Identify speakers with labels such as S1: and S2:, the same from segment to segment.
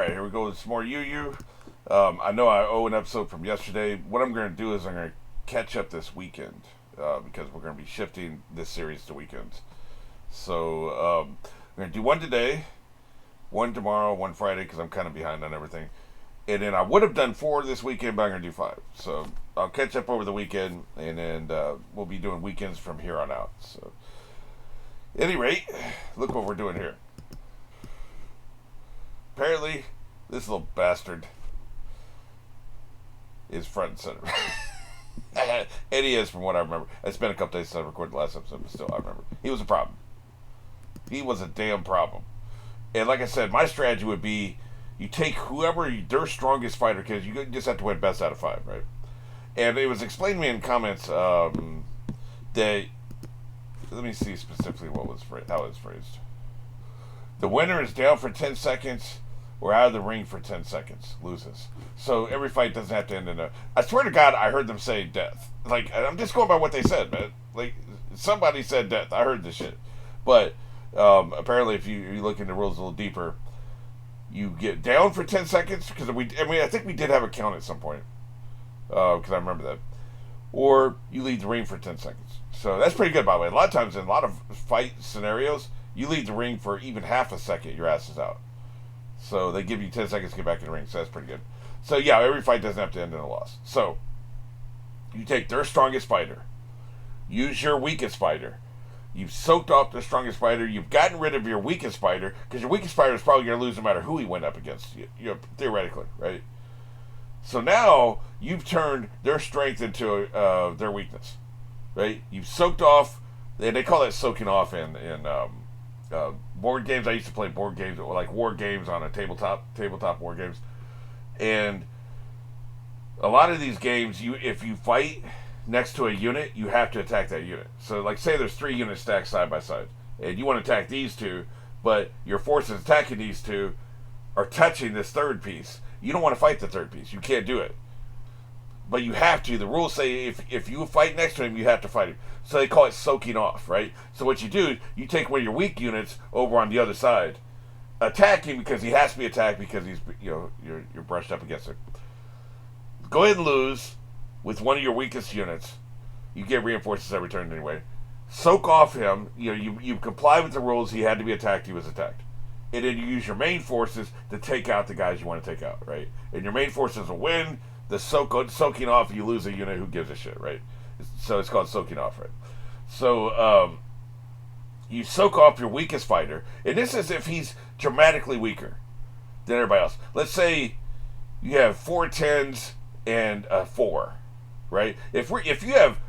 S1: Alright, here we go with some more Yu. I know I owe an episode from yesterday. What I'm going to do is I'm going to catch up this weekend because we're going to be shifting this series to weekends. So I'm going to do one today, one tomorrow, one Friday because I'm kind of behind on everything. And then I would have done 4 this weekend, but I'm going to do 5. So I'll catch up over the weekend, and then we'll be doing weekends from here on out. So, at any rate, look what we're doing here. Apparently, this little bastard is front and center. And he is, from what I remember. It's been a couple days since I recorded the last episode, but still, I remember. He was a problem. He was a damn problem. And like I said, my strategy would be you take whoever their strongest fighter, because you just have to win best out of 5, right? And it was explained to me in comments that, let me see specifically how it was phrased. The winner is down for 10 seconds or out of the ring for 10 seconds, loses. So every fight doesn't have to end in a... I swear to God, I heard them say death. Like, I'm just going by what they said, man. Like, somebody said death. I heard this shit. But apparently, if you look into the rules a little deeper, you get down for 10 seconds, because I think we did have a count at some point, because I remember that. Or you leave the ring for 10 seconds. So that's pretty good, by the way. A lot of times in a lot of fight scenarios, you leave the ring for even half a second, your ass is out. So they give you 10 seconds to get back in the ring, so that's pretty good. So yeah, every fight doesn't have to end in a loss. So you take their strongest fighter, use your weakest fighter. You've soaked off the strongest fighter. You've gotten rid of your weakest fighter, because your weakest fighter is probably going to lose no matter who he went up against, theoretically, right? So now you've turned their strength into their weakness, right? You've soaked off, and they call that soaking off in board games. I used to play board games, like war games on a tabletop war games. And a lot of these games, if you fight next to a unit, you have to attack that unit. So, like, say there's 3 units stacked side by side, and you want to attack these 2, but your forces attacking these 2 are touching this third piece. You don't want to fight the third piece. You can't do it. But you have to. The rules say if you fight next to him, you have to fight him. So they call it soaking off, right? So what you do, you take one of your weak units over on the other side, attack him because he has to be attacked because he's you're brushed up against him. Go ahead and lose with one of your weakest units. You get reinforcements every turn anyway. Soak off him. You comply with the rules. He had to be attacked. He was attacked. And then you use your main forces to take out the guys you want to take out, right? And your main forces will win. The soaking off, you lose a unit, who gives a shit, right? So it's called soaking off, right? So you soak off your weakest fighter, and this is if he's dramatically weaker than everybody else. Let's say you have 4 10s and a 4, right? If you have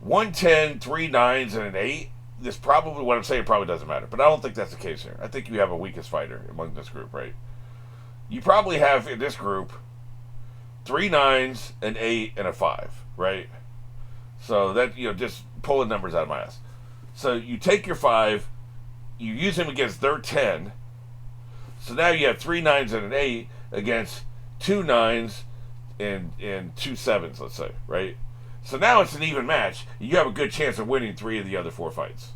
S1: 1 10, 3 9s, and an 8, this probably, what I'm saying probably doesn't matter. But I don't think that's the case here. I think you have a weakest fighter among this group, right? You probably have in this group 3 9s, an 8, and a 5, right? So that, just pulling numbers out of my ass. So you take your 5, you use him against their 10. So now you have 3 9s and an 8 against 2 9s and 2 7s, let's say, right? So now it's an even match. You have a good chance of winning 3 of the other 4 fights.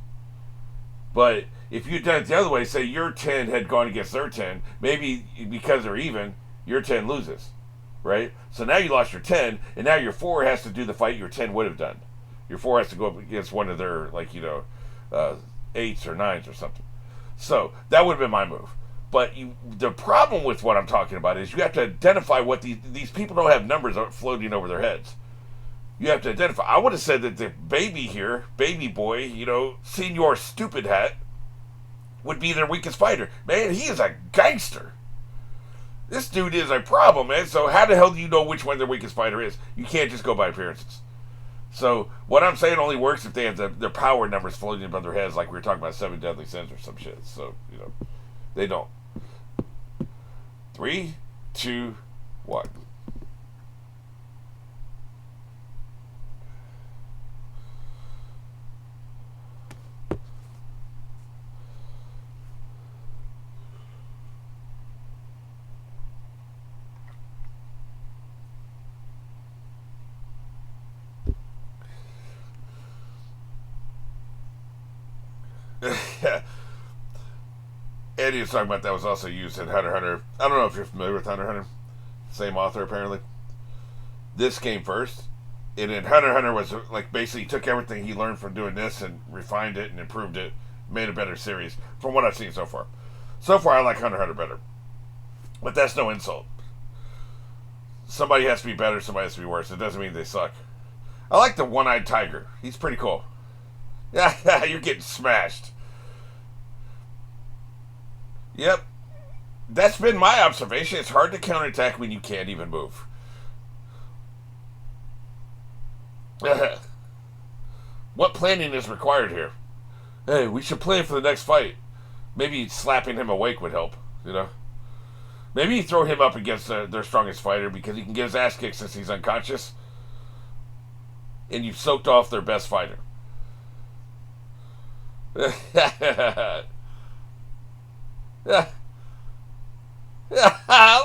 S1: But if you'd done it the other way, say your 10 had gone against their 10, maybe because they're even, your 10 loses, right? So now you lost your 10, and now your 4 has to do the fight your 10 would have done. Your 4 has to go up against one of their, 8s or 9s or something. So that would have been my move. But the problem with what I'm talking about is you have to identify what these people don't have numbers floating over their heads. You have to identify. I would have said that the baby here, baby boy, Senor Stupid Hat, would be their weakest fighter. Man, he is a gangster. This dude is a problem, man. So how the hell do you know which one their weakest fighter is? You can't just go by appearances. So what I'm saying only works if they have their power numbers floating above their heads, like we were talking about 7 Deadly Sins or some shit. So, they don't. 3, 2, 1. And lady was talking about that was also used in Hunter x Hunter. I don't know if you're familiar with Hunter x Hunter. Same author, apparently. This came first. And in Hunter x Hunter was like basically took everything he learned from doing this and refined it and improved it, made a better series from what I've seen so far. So far, I like Hunter x Hunter better. But that's no insult. Somebody has to be better, somebody has to be worse. It doesn't mean they suck. I like the one-eyed tiger. He's pretty cool. Yeah, you're getting smashed. Yep. That's been my observation. It's hard to counterattack when you can't even move. What planning is required here? Hey, we should plan for the next fight. Maybe slapping him awake would help, you know? Maybe you throw him up against their strongest fighter because he can get his ass kicked since he's unconscious. And you've soaked off their best fighter. I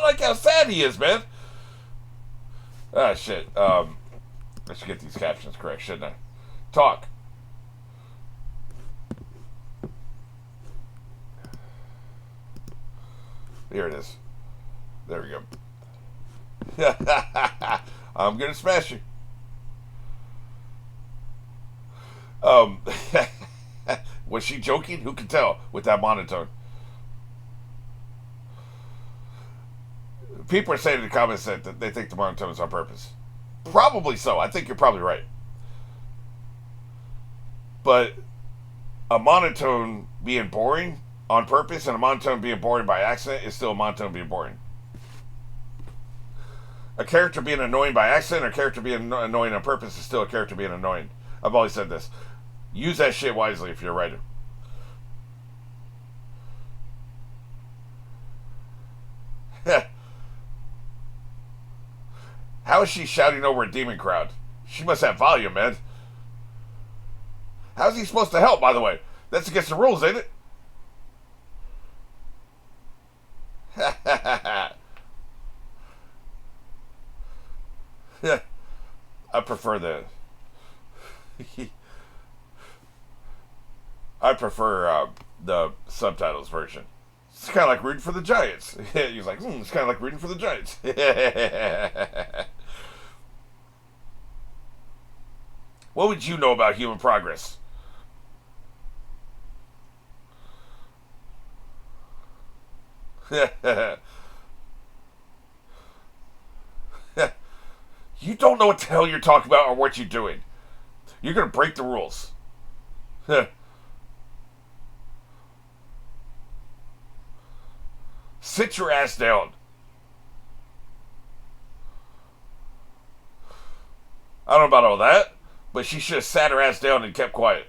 S1: like how sad he is, man. Ah, shit. I should get these captions correct, shouldn't I? Talk. Here it is. There we go. I'm gonna smash you. Was she joking? Who can tell with that monotone? People are saying in the comments that they think the monotone is on purpose. Probably so. I think you're probably right. But a monotone being boring on purpose and a monotone being boring by accident is still a monotone being boring. A character being annoying by accident or a character being annoying on purpose is still a character being annoying. I've always said this. Use that shit wisely if you're a writer. How is she shouting over a demon crowd? She must have volume, man. How's he supposed to help, by the way? That's against the rules, ain't it? I prefer the... I prefer the subtitles version. It's kind of like rooting for the Giants. He's like, it's kind of like rooting for the Giants. What would you know about human progress? You don't know what the hell you're talking about or what you're doing. You're going to break the rules. Sit your ass down. I don't know about all that, but she should have sat her ass down and kept quiet.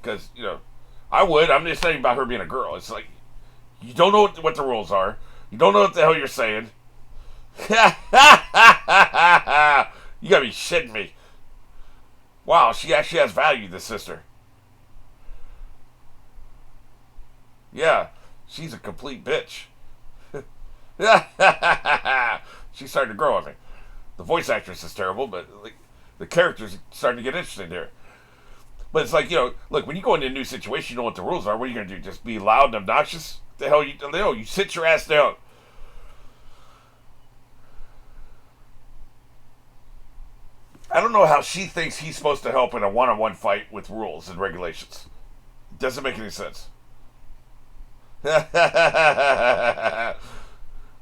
S1: Because, you know, I would. I'm just saying about her being a girl. It's like, you don't know what the rules are. You don't know what the hell you're saying. You gotta be shitting me. Wow, she actually has value, this sister. Yeah, she's a complete bitch. She's starting to grow on me. The voice actress is terrible, but like, the character's starting to get interesting here. But it's like, you know, look, when you go into a new situation, you know what the rules are. What are you going to do? Just be loud and obnoxious? The hell you sit your ass down. I don't know how she thinks he's supposed to help in a one-on-one fight with rules and regulations. It doesn't make any sense. I'm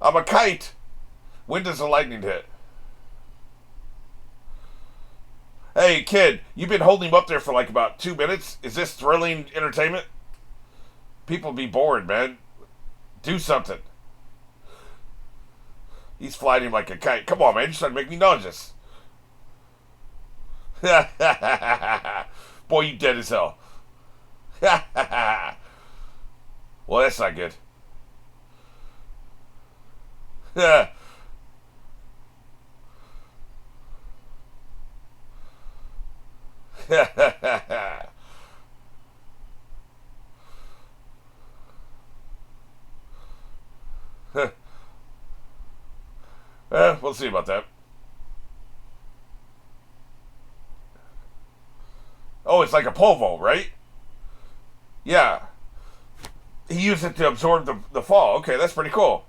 S1: a kite. When does the lightning hit? Hey, kid, you've been holding him up there for like about 2 minutes. Is this thrilling entertainment? People be bored, man. Do something. He's flying him like a kite. Come on, man. You're starting to make me nauseous. Boy, you dead as hell. Well, that's not good. We'll see about that. Oh, it's like a pole vault, right? Yeah. He used it to absorb the fall. Okay, that's pretty cool.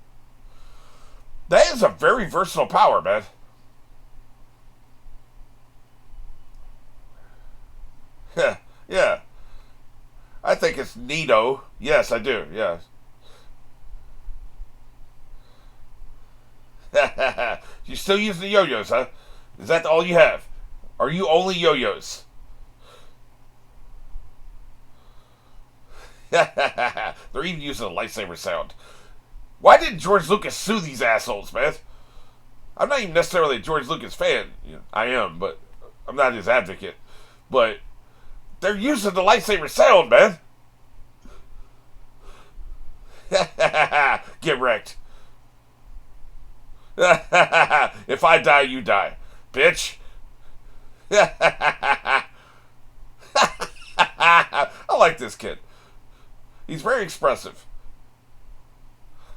S1: That is a very versatile power, man. Yeah. I think it's neato. Yes, I do. Yes. You still use the yo-yos, huh? Is that all you have? Are you only yo-yos? They're even using a lightsaber sound. Why didn't George Lucas sue these assholes, man? I'm not even necessarily a George Lucas fan. I am, but I'm not his advocate. But they're using the lightsaber sound, man. Get wrecked. If I die, you die. Bitch. I like this kid. He's very expressive.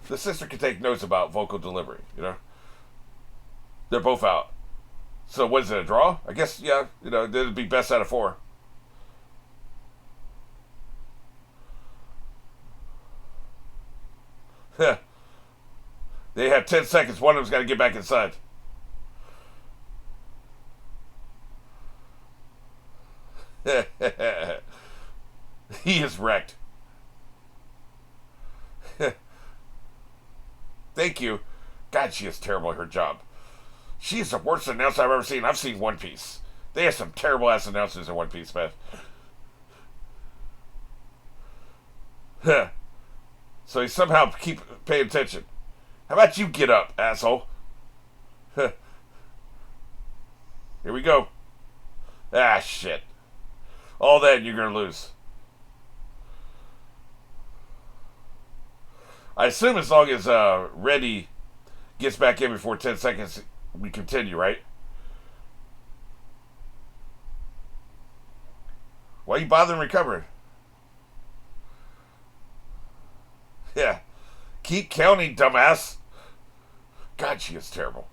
S1: The sister can take notes about vocal delivery, They're both out. So what is it, a draw? I guess, yeah, it'd be best out of 4. They have 10 seconds. One of them's got to get back inside. He is wrecked. Thank you. God, she is terrible at her job. She is the worst announcer I've ever seen. I've seen One Piece. They have some terrible ass announcers in One Piece, man. So he somehow keep paying attention. How about you get up, asshole? Here we go. Ah, shit. All that and you're gonna lose. I assume as long as Reddy gets back in before 10 seconds, we continue, right? Why are you bothering recovering? Yeah. Keep counting, dumbass. God, she is terrible.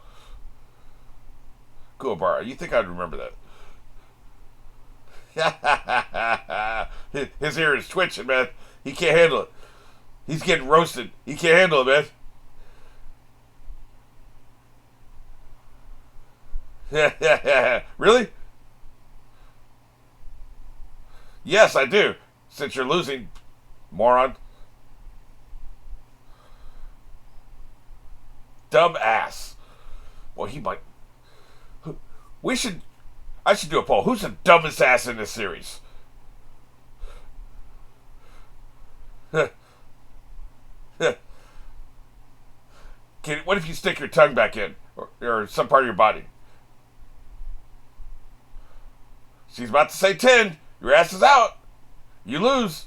S1: Kuwabara, you think I'd remember that? His ear is twitching, man. He can't handle it. He's getting roasted. He can't handle it, man. Really? Yes, I do. Since you're losing, moron. Dumb ass. Well, he might. We should. I should do a poll. Who's the dumbest ass in this series? What if you stick your tongue back in, or some part of your body? She's about to say 10. Your ass is out. You lose.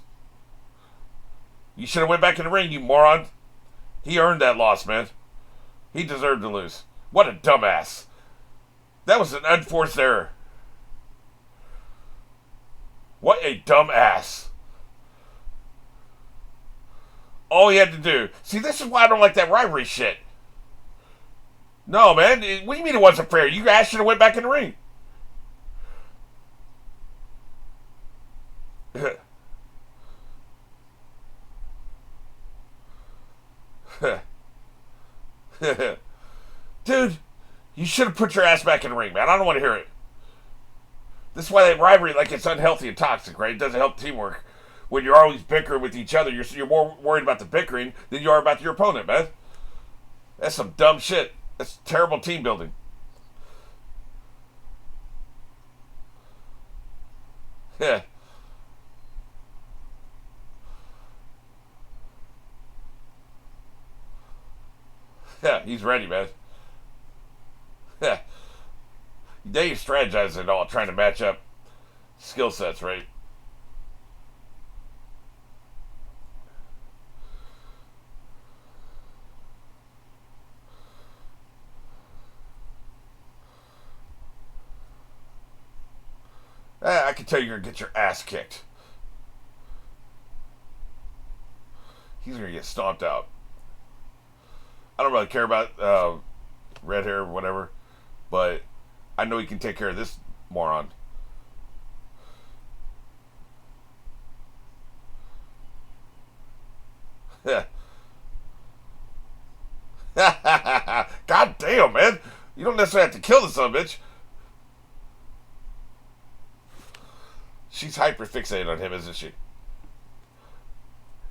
S1: You should have went back in the ring, you moron. He earned that loss, man. He deserved to lose. What a dumbass. That was an unforced error. What a dumbass. All he had to do. See, this is why I don't like that rivalry shit. No, man. What do you mean it wasn't fair? You guys should have went back in the ring. Dude, you should have put your ass back in the ring, man. I don't want to hear it. This is why that rivalry, like, it's unhealthy and toxic, right? It doesn't help teamwork. When you're always bickering with each other, you're more worried about the bickering than you are about your opponent, man. That's some dumb shit. That's terrible team building. Yeah. Yeah, he's ready, man. Yeah. They strategize it all, trying to match up skill sets, right? I can tell you're going to get your ass kicked. He's going to get stomped out. I don't really care about red hair or whatever, but I know he can take care of this moron. God damn, man. You don't necessarily have to kill the son of a bitch. She's hyper fixated on him, isn't she?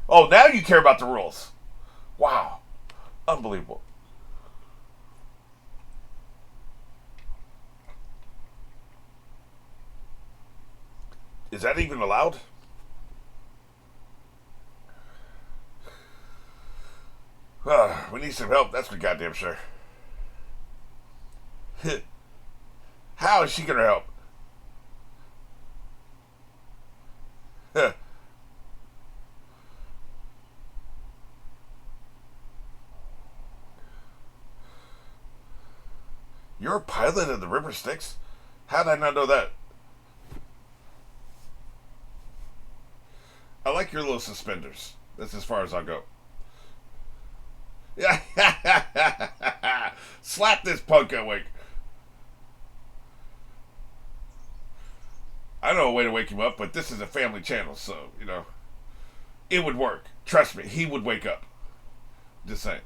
S1: Oh, now you care about the rules. Wow. Unbelievable. Is that even allowed? We need some help, that's for goddamn sure. How is she gonna help? You're a pilot of the River Styx? How did I not know that? I like your little suspenders. That's as far as I'll go. Slap this punk awake. I know a way to wake him up, but this is a family channel, so, it would work. Trust me, he would wake up. Just saying.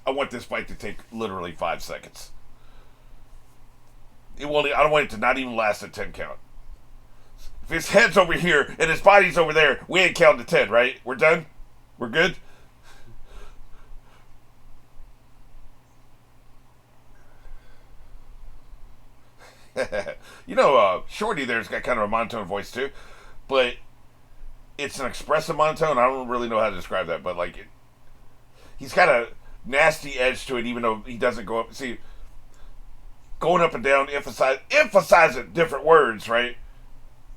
S1: I want this fight to take literally 5 seconds. I don't want it to not even last a 10 count. If his head's over here and his body's over there, we ain't counting to 10, right? We're done? We're good? Shorty there's got kind of a monotone voice too, but it's an expressive monotone. I don't really know how to describe that, but he's got a nasty edge to it, even though he doesn't go up. See, going up and down, emphasizing different words, right?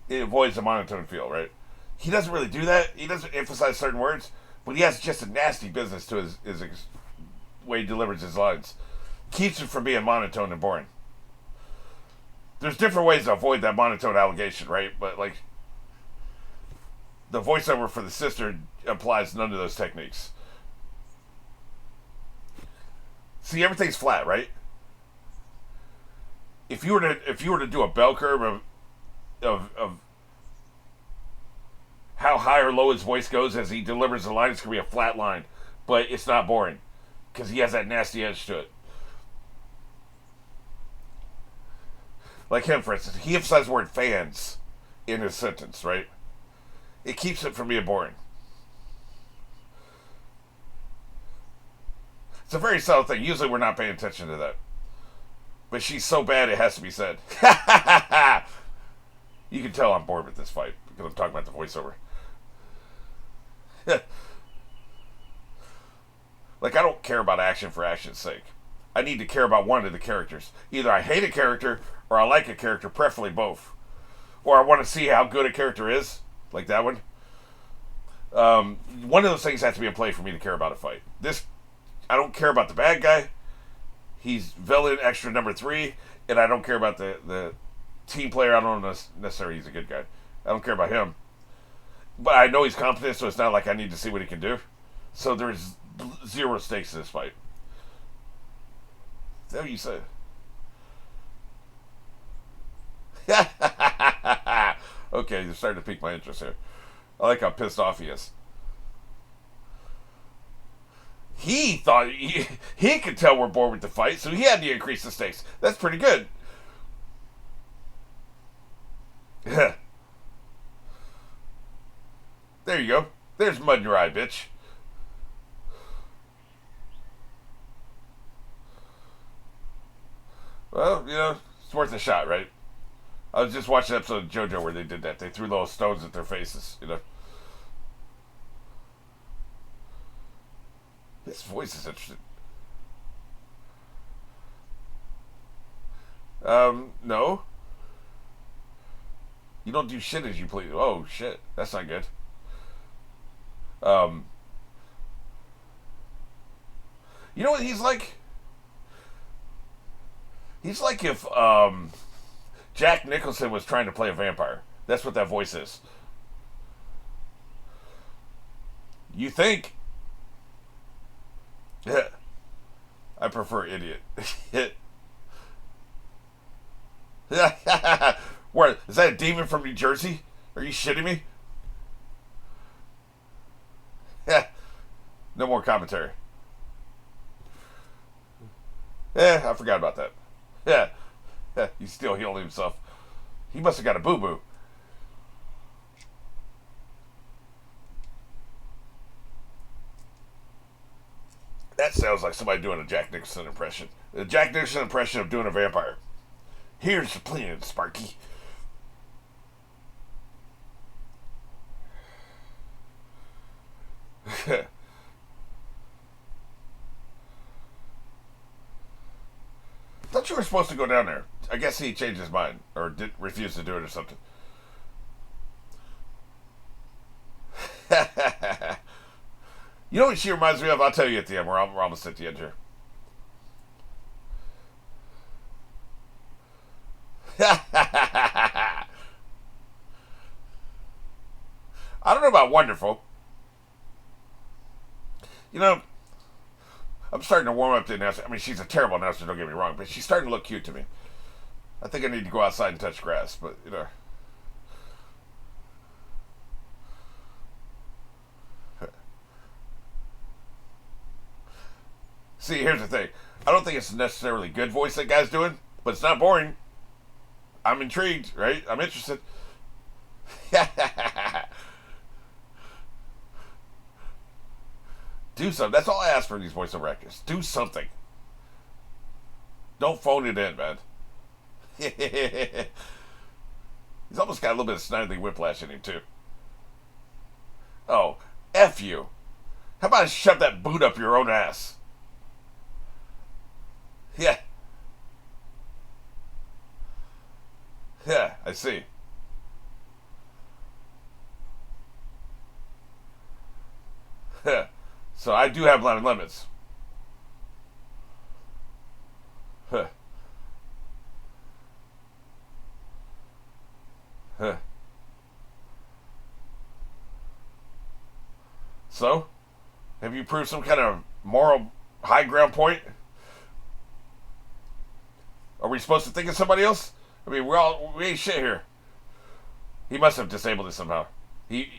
S1: It avoids the monotone feel, right? He doesn't really do that. He doesn't emphasize certain words, but he has just a nasty business to his way he delivers his lines. Keeps it from being monotone and boring. There's different ways to avoid that monotone allegation, right? But the voiceover for the sister applies none of those techniques. See, everything's flat, right? If you were to do a bell curve of how high or low his voice goes as he delivers the line, it's gonna be a flat line, but it's not boring because he has that nasty edge to it. Like him, for instance, he emphasizes the word fans in his sentence, right? It keeps it from being boring. It's a very subtle thing. Usually we're not paying attention to that. But she's so bad it has to be said. You can tell I'm bored with this fight because I'm talking about the voiceover. I don't care about action for action's sake. I need to care about one of the characters. Either I hate a character or I like a character, preferably both. Or I want to see how good a character is, like that one. One of those things has to be in play for me to care about a fight. I don't care about the bad guy. He's villain extra number 3, and I don't care about the team player. I don't know necessarily he's a good guy. I don't care about him. But I know he's competent, so it's not like I need to see what he can do. So there's 0 stakes in this fight. Is that what you said? Okay, you're starting to pique my interest here. I like how pissed off he is. He thought he could tell we're bored with the fight, so he had to increase the stakes. That's pretty good. There you go. There's mud in your eye, bitch. Well, it's worth a shot, right? I was just watching an episode of JoJo where they did that. They threw little stones at their faces, His voice is interesting. No. You don't do shit as you please. Oh, shit. That's not good. You know what he's like? He's like if, Jack Nicholson was trying to play a vampire. That's what that voice is. You think? I prefer idiot. What, is that a demon from New Jersey? Are you shitting me? Yeah. No more commentary. I forgot about that. Yeah. He's still healing himself. He must have got a boo-boo. That sounds like somebody doing a Jack Nicholson impression. A Jack Nicholson impression of doing a vampire. Here's the plan, Sparky. Thought you were supposed to go down there. I guess he changed his mind or refused to do it or something. You know what she reminds me of? I'll tell you at the end. We're almost at the end here. I don't know about wonderful. You know, I'm starting to warm up to announcer. I mean, she's a terrible announcer, don't get me wrong, but she's starting to look cute to me. I think I need to go outside and touch grass, but, you know. See, here's the thing. I don't think it's necessarily good voice that guy's doing, but it's not boring. I'm intrigued, right? I'm interested. Do something. That's all I ask for these voiceover actors. Do something. Don't phone it in, man. He's almost got a little bit of snidely whiplash in him, too. Oh, F you. How about I shove that boot up your own ass? Yeah. Yeah, I see. So I do have limits. Huh. Huh. So, have you proved some kind of moral high ground point? Are we supposed to think of somebody else? I mean, we ain't shit here. He must have disabled it somehow. Did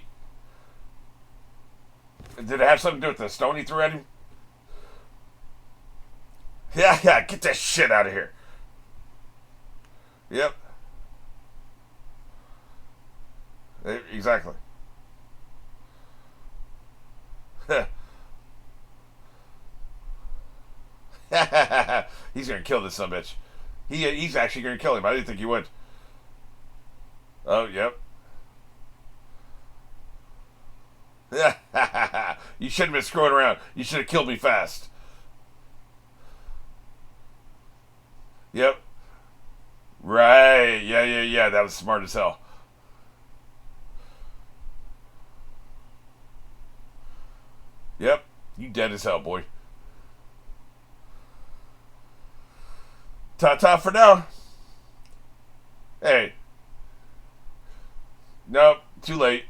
S1: it have something to do with the stone he threw at him? Yeah, get that shit out of here. Yep. Exactly. He's gonna kill this sumbitch. He's actually gonna kill him. I didn't think he would. Oh, yep. You shouldn't have been screwing around. You should have killed me fast. Yep. Right. Yeah. That was smart as hell. Yep. You dead as hell, boy. Ta-ta for now. Hey. Nope. Too late.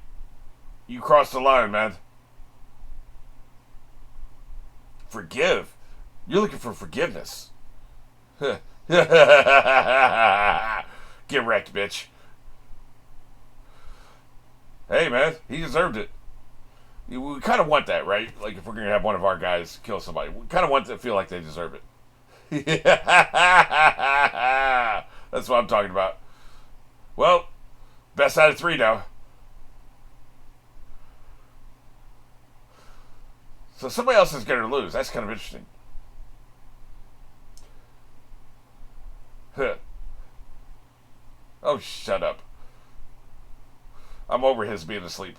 S1: You crossed the line, man. Forgive? You're looking for forgiveness. Get wrecked, bitch. Hey, man. He deserved it. We kind of want that, right? Like, if we're going to have one of our guys kill somebody, we kind of want to feel like they deserve it. That's what I'm talking about. Well, best out of 3 now. So somebody else is going to lose. That's kind of interesting. Huh. Oh, shut up. I'm over his being asleep.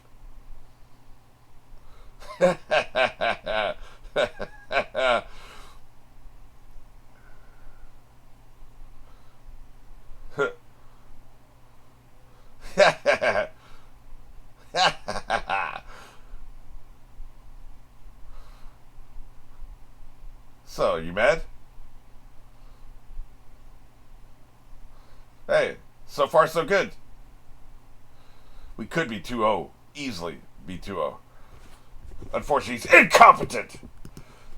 S1: So, you mad? Hey, so far so good. We could be 2-0. Easily be 2-0. Unfortunately, he's incompetent.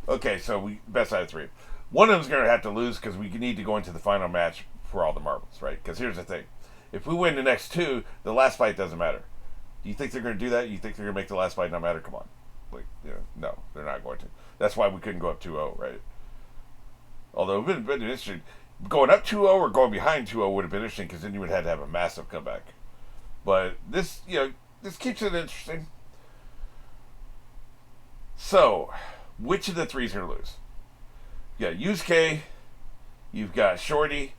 S1: Okay, so we best out of 3. One of them's going to have to lose because we need to go into the final match for all the marbles, right? Because here's the thing. If we win the next two, the last fight doesn't matter. Do you think they're going to do that? You think they're going to make the last fight not matter? Come on. Like, no, they're not going to. That's why we couldn't go up 2-0, right? Although it would have been interesting. Going up 2-0 or going behind 2-0 would have been interesting because then you would have had to have a massive comeback. But this, this keeps it interesting. So, which of the three is going to lose? You got Yusuke, you've got Shorty,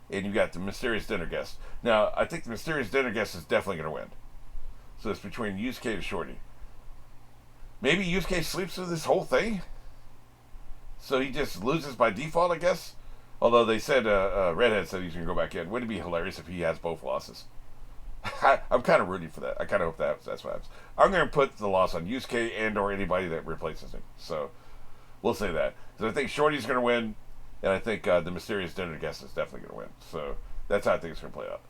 S1: and you've got the mysterious dinner guest. Now, I think the mysterious dinner guest is definitely going to win. So it's between Yusuke and Shorty. Maybe Yusuke sleeps through this whole thing? So he just loses by default, I guess? Although they said, Redhead said he's going to go back in. Wouldn't it be hilarious if he has both losses? I'm kind of rooting for that. I kind of hope that's what happens. I'm going to put the loss on Yusuke and or anybody that replaces him. So we'll say that. Because I think Shorty's going to win, and I think the mysterious dinner guest is definitely going to win. So that's how I think it's going to play out.